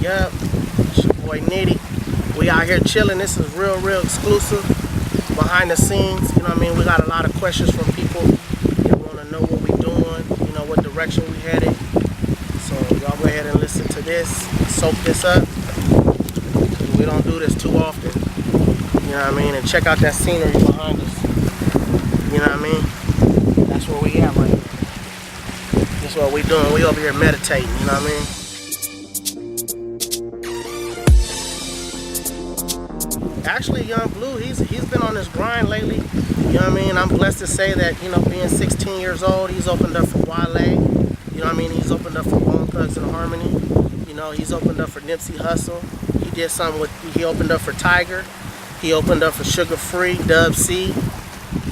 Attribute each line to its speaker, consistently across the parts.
Speaker 1: Yup, it's your boy Nitty. We out here chilling. This is real exclusive, behind the scenes. You know what I mean? We got a lot of questions from people. They want to know what we doing, you know, what direction we headed. So y'all go ahead and listen to this, soak this up, because we don't do this too often. You know what I mean? And check out that scenery behind us. You know what I mean? That's where we at right now. That's what we doing. We over here meditating, you know what I mean? Actually, Young Blue, he's been on this grind lately. You know what I mean? I'm blessed to say that, you know, being 16 years old, he's opened up for Wale. You know what I mean? He's opened up for Bone Thugs and Harmony. You know, he's opened up for Nipsey Hussle. He did something with, he opened up for Tiger. He opened up for Sugar Free, Dub C.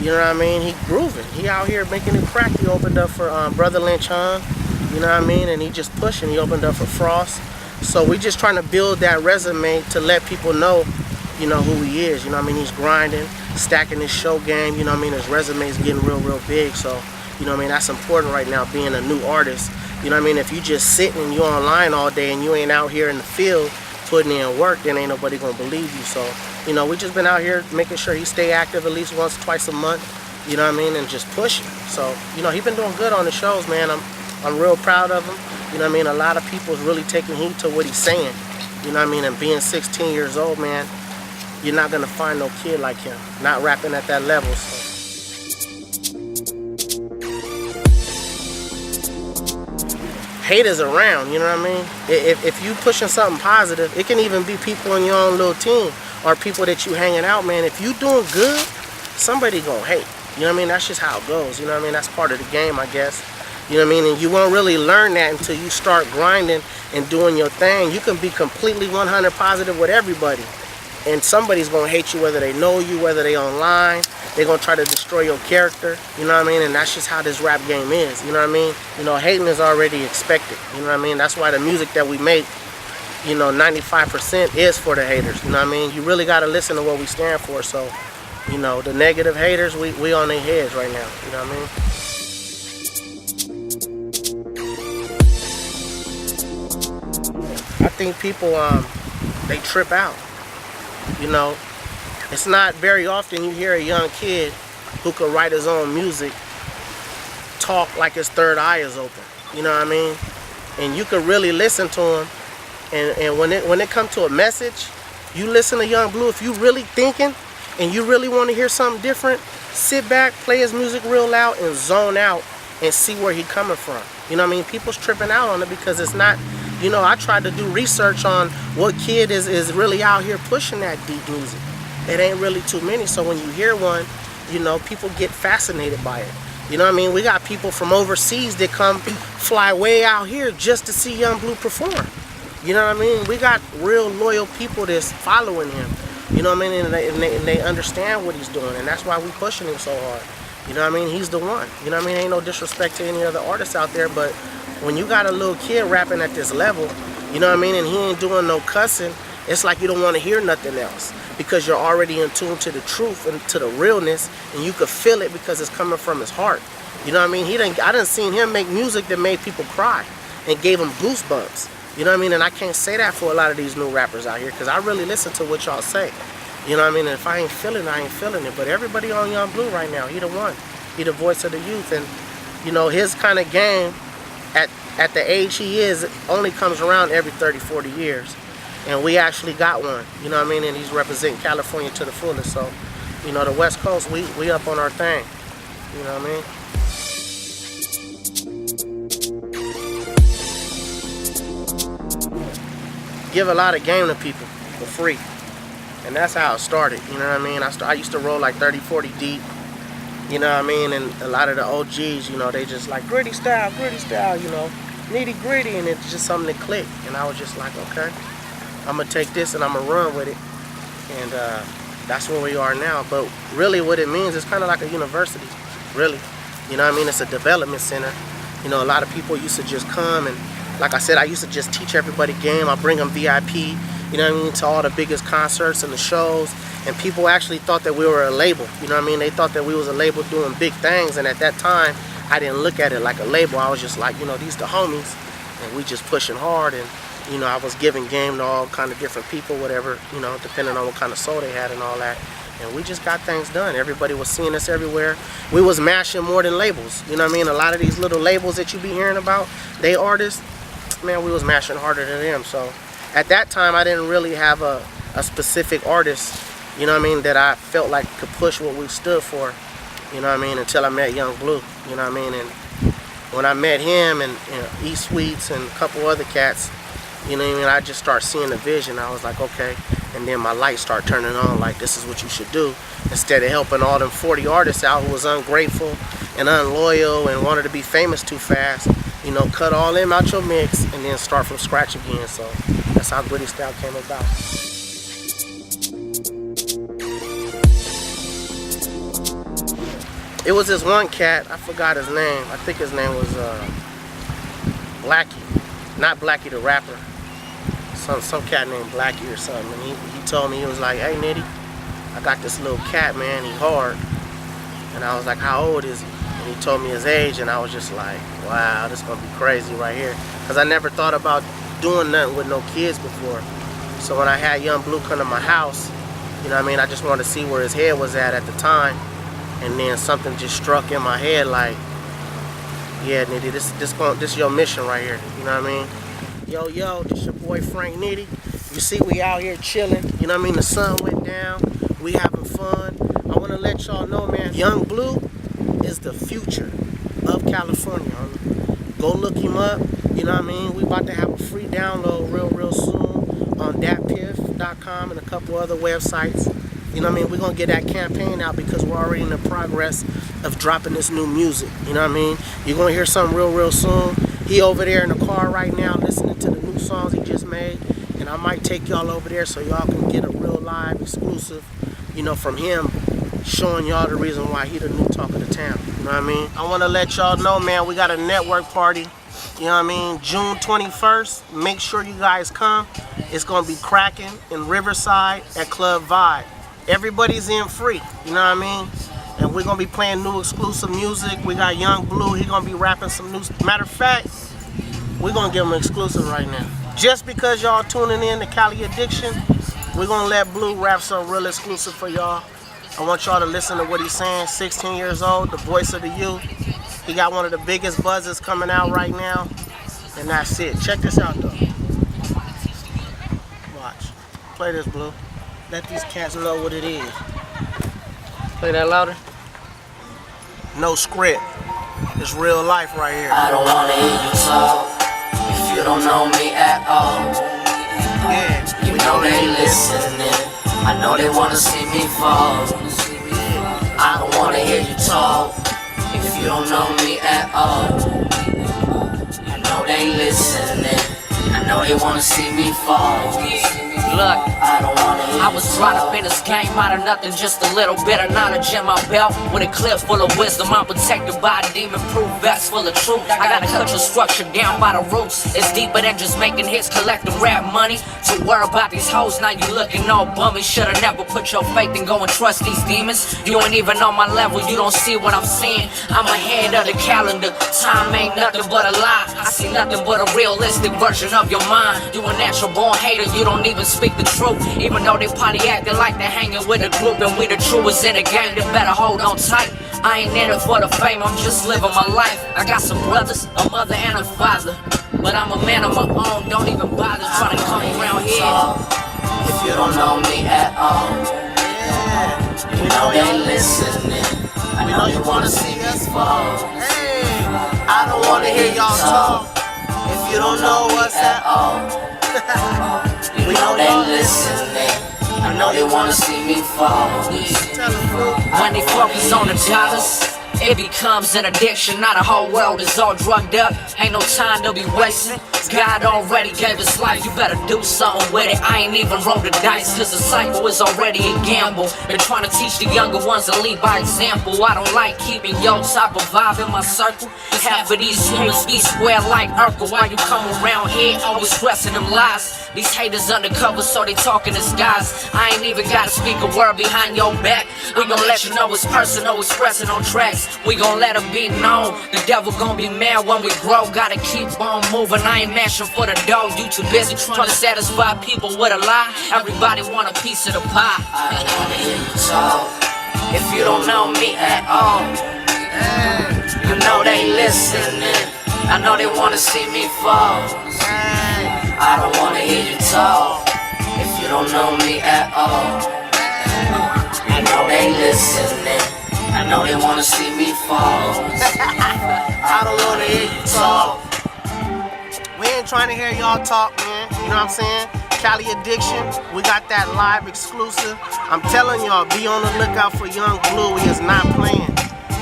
Speaker 1: You know what I mean? He grooving. He out here making it crack. He opened up for Brother Lynch Hung. You know what I mean? And he just pushing. He opened up for Frost. So we just trying to build that resume to let people know, you know, who he is. You know what I mean? He's grinding, stacking his show game. You know what I mean? His resume is getting real big. So, you know what I mean? That's important right now, being a new artist. You know what I mean? If you just sitting and you online all day and you ain't out here in the field putting in work, then ain't nobody gonna believe you. So, you know, we just been out here making sure he stay active at least once, twice a month. You know what I mean? And just pushing. So, you know, he been doing good on the shows, man. I'm real proud of him. You know what I mean? A lot of people is really taking heed to what he's saying. You know what I mean? And being 16 years old, man, you're not gonna find no kid like him, not rapping at that level. So. Haters around, you know what I mean? If you pushing something positive, it can even be people in your own little team or people that you hanging out, man. If you doing good, somebody gonna hate. You know what I mean? That's just how it goes. You know what I mean? That's part of the game, I guess. You know what I mean? And you won't really learn that until you start grinding and doing your thing. You can be completely 100 positive with everybody, and somebody's gonna hate you, whether they know you, whether they online. They're gonna try to destroy your character. You know what I mean? And that's just how this rap game is. You know what I mean? You know, hating is already expected. You know what I mean? That's why the music that we make, you know, 95% is for the haters. You know what I mean? You really gotta listen to what we stand for. So, you know, the negative haters, we on their heads right now. You know what I mean? I think people, they trip out. You know, it's not very often you hear a young kid who could write his own music talk like his third eye is open. You know what I mean? And you could really listen to him. And when it comes to a message, you listen to Young Blue. If you really thinking and you really want to hear something different, sit back, play his music real loud, and zone out and see where he coming from. You know what I mean? People's tripping out on it because it's not. You know, I tried to do research on what kid is really out here pushing that deep music. It ain't really too many, so when you hear one, you know, people get fascinated by it. You know what I mean? We got people from overseas that come fly way out here just to see Young Blue perform. You know what I mean? We got real loyal people that's following him. You know what I mean? And they understand what he's doing, and that's why we pushing him so hard. You know what I mean? He's the one. You know what I mean? Ain't no disrespect to any other artists out there, but when you got a little kid rapping at this level, you know what I mean, and he ain't doing no cussing, it's like you don't want to hear nothing else because you're already in tune to the truth and to the realness, and you could feel it because it's coming from his heart. You know what I mean? I done seen him make music that made people cry and gave them goosebumps. You know what I mean? And I can't say that for a lot of these new rappers out here because I really listen to what y'all say. You know what I mean? And if I ain't feeling it, I ain't feeling it. But everybody on Young Blue right now, he the one. He the voice of the youth. And, you know, his kind of game at the age he is only comes around every 30, 40 years. And we actually got one, you know what I mean? And he's representing California to the fullest. So, you know, the West Coast, we up on our thing. You know what I mean? Give a lot of game to people for free. And that's how it started, you know what I mean? I used to roll like 30, 40 deep. You know what I mean? And a lot of the OGs, you know, they just like gritty style, you know, nitty gritty, and it's just something that clicked. And I was just like, okay, I'm gonna take this and I'm gonna run with it. And that's where we are now. But really what it means is kind of like a university, really. You know what I mean? It's a development center. You know, a lot of people used to just come, and like I said, I used to just teach everybody game. I bring them VIP, you know what I mean, to all the biggest concerts and the shows. And people actually thought that we were a label, you know what I mean? They thought that we was a label doing big things, and at that time, I didn't look at it like a label. I was just like, you know, these the homies, and we just pushing hard, and You know, I was giving game to all kind of different people, whatever, you know, depending on what kind of soul they had and all that. And we just got things done. Everybody was seeing us everywhere. We was mashing more than labels. You know what I mean? A lot of these little labels that you be hearing about, they artists, man, we was mashing harder than them. So at that time, I didn't really have a specific artist, you know what I mean, that I felt like could push what we stood for, you know what I mean, until I met Young Blue, you know what I mean. And when I met him and E Sweets and a couple other cats, you know what I mean, I just started seeing the vision. I was like, okay. And then my lights start turning on, like, this is what you should do. Instead of helping all them 40 artists out who was ungrateful and unloyal and wanted to be famous too fast, you know, cut all them out your mix and then start from scratch again. So that's how Gritty Style came about. It was this one cat, I forgot his name. I think his name was Blackie. Not Blackie the rapper. Some cat named Blackie or something. And he told me, he was like, hey Nitty, I got this little cat, man, he hard. And I was like, how old is he? And he told me his age, and I was just like, wow, this is gonna be crazy right here. Cause I never thought about doing nothing with no kids before. So when I had Young Blue come to my house, you know what I mean, I just wanted to see where his head was at the time. And then something just struck in my head like, yeah, Nitty, this your mission right here, you know what I mean? Yo, this your boy Frank Nitty. You see we out here chilling, you know what I mean? The sun went down, we having fun. I wanna let y'all know, man, Young Blue is the future of California, homie. Go look him up, you know what I mean? We about to have a free download real soon on datpiff.com and a couple other websites. You know what I mean? We're going to get that campaign out because we're already in the progress of dropping this new music. You know what I mean? You're going to hear something real soon. He over there in the car right now listening to the new songs he just made. And I might take y'all over there so y'all can get a real live exclusive, you know, from him, showing y'all the reason why he the new talk of the town. You know what I mean? I want to let y'all know, man, we got a network party. You know what I mean? June 21st. Make sure you guys come. It's going to be cracking in Riverside at Club Vibe. Everybody's in free, you know what I mean? And we're gonna be playing new exclusive music. We got Young Blue, he's gonna be rapping some new. Matter of fact, we're gonna give him an exclusive right now. Just because y'all tuning in to Cali Addiction, we're gonna let Blue rap some real exclusive for y'all. I want y'all to listen to what he's saying. 16 years old, the voice of the youth. He got one of the biggest buzzers coming out right now. And that's it. Check this out though. Watch. Play this, Blue. Let these cats know what it is. Play that louder. No script. It's real life right here.
Speaker 2: I don't wanna hear you talk if you don't know me at all.
Speaker 1: Yeah.
Speaker 2: You know they listening. I know they wanna see me fall. I don't wanna hear you talk if you don't know me at all. I know they listening. I know they wanna see me fall.
Speaker 3: Look, I was brought up in this game out of nothing, just a little bit of knowledge in my belt. With a clip full of wisdom, I'm protected by a demon-proof vest full of truth. I gotta cut your structure down by the roots. It's deeper than just making hits, collecting rap money. To worry about these hoes, now you looking all bummy. Should've never put your faith and go and trust these demons. You ain't even on my level, you don't see what I'm seeing. I'm ahead of the calendar, time ain't nothing but a lie. I see nothing but a realistic version of your mind. You a natural born hater, you don't even speak the truth. Even though they probably acting like they're hanging with a group, and we the truest in the game, they better hold on tight. I ain't in it for the fame, I'm just living my life. I got some brothers, a mother and a father, but I'm a man of my own, don't even bother trying to come around here.
Speaker 2: If you don't know me at all, you know they listening. I know you wanna see me fall. I don't wanna hear y'all talk if you don't know us at all. You know they listening. I know they wanna see me fall.
Speaker 3: When they focus on the dollars, it becomes an addiction. Now the whole world is all drugged up. Ain't no time to be wasting. God already gave us life, you better do something with it. I ain't even rolled the dice, cause the cycle is already a gamble. Been trying to teach the younger ones to lead by example. I don't like keeping your type of vibe in my circle. Half of these humans be square like Urkel. Why you come around here always stressing them lies? These haters undercover, so they talk in disguise. I ain't even gotta speak a word behind your back. We gon' let you know it's personal, expressing on tracks. we gon' let it be known. The devil gon' be mad when we grow. Gotta keep on moving, I ain't mashing for the dough. You too busy trying to satisfy people with a lie. Everybody want a piece of the pie.
Speaker 2: I don't wanna hear you talk if you don't know me at all. You know they listening, I know they wanna see me fall. I don't wanna hear you talk if you don't know me at all. I know they listening, I know they wanna see me fall. I don't wanna hear you talk.
Speaker 1: We ain't trying to hear y'all talk, man. You know what I'm saying? Cali Addiction, we got that live exclusive. I'm telling y'all, be on the lookout for Young Blue. He is not playing.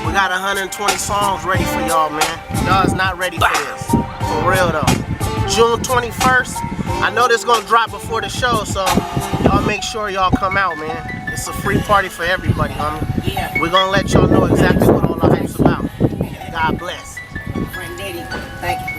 Speaker 1: We got 120 songs ready for y'all, man. Y'all is not ready for this. For real though. June 21st. I know this gonna drop before the show, so y'all make sure y'all come out, man. It's a free party for everybody, homie.
Speaker 2: Yeah.
Speaker 1: We're gonna let y'all know exactly what all the hype's about. God bless.
Speaker 2: Friend Nitty, thank you.